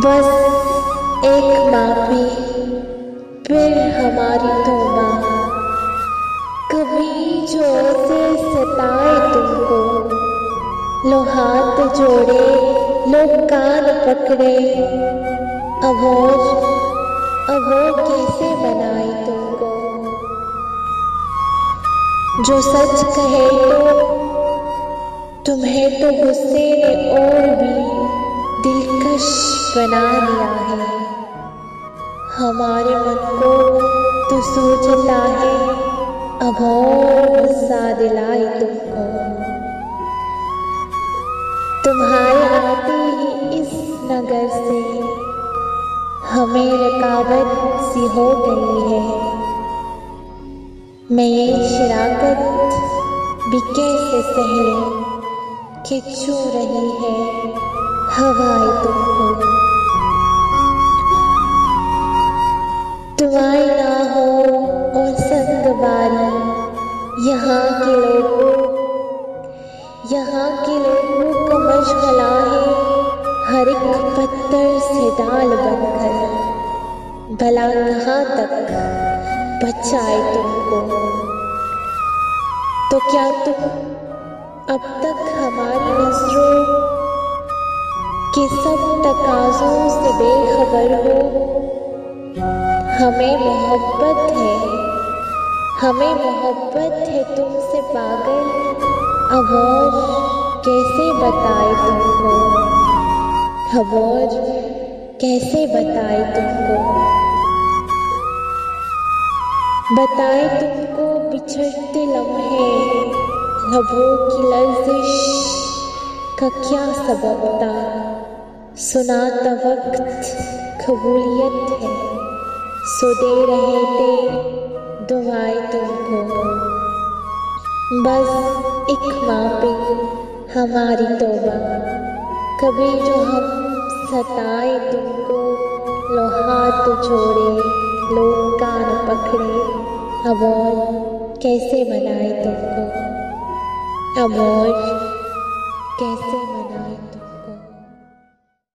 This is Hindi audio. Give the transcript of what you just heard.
बस एक माफी फिर हमारी तौबा। कभी जो ऐसे सताए तुमको, लो हाथ जोड़े लो कान पकड़े, अब और कैसे बनाए तुमको। जो सच कहे तो तुम्हें तो गुस्से ने और भी दिलकश बना दिया है। हमारे मन को तो सोचता है अब और गुस्सा दिलाए तुमको। तुम्हारे आते ही इस नगर से हमें रकावट सी हो गई है। मैं ये शराकत भी कैसे सह लूं कि छू रही है हवाएं तुमको। तुम आए ना हो और संगवारी, यहाँ के लोगों का मशगला है हर एक पत्थर से डाल बनकर। भला कहाँ तक बचाए तुमको। तो क्या तुम अब तक हमारी नजरों के सब तकाज़ों से बेखबर हो। हमें मोहब्बत है तुमसे पागल, अब और कैसे बताए तुमको। अब और कैसे बताए तुमको। बताए तुमको बिछड़ते लम्हे, लबों की लर्जिश का क्या सबब था। सुनाता वक्त कबूलियत है, सो दे रहे थे दुआएं तुमको। बस एक माफी हमारी तौबा। कभी जो हम सताए तुमको, लो हाथ जोड़े लो कान पकड़े, अब और कैसे मनाए तुमको। अब और कैसे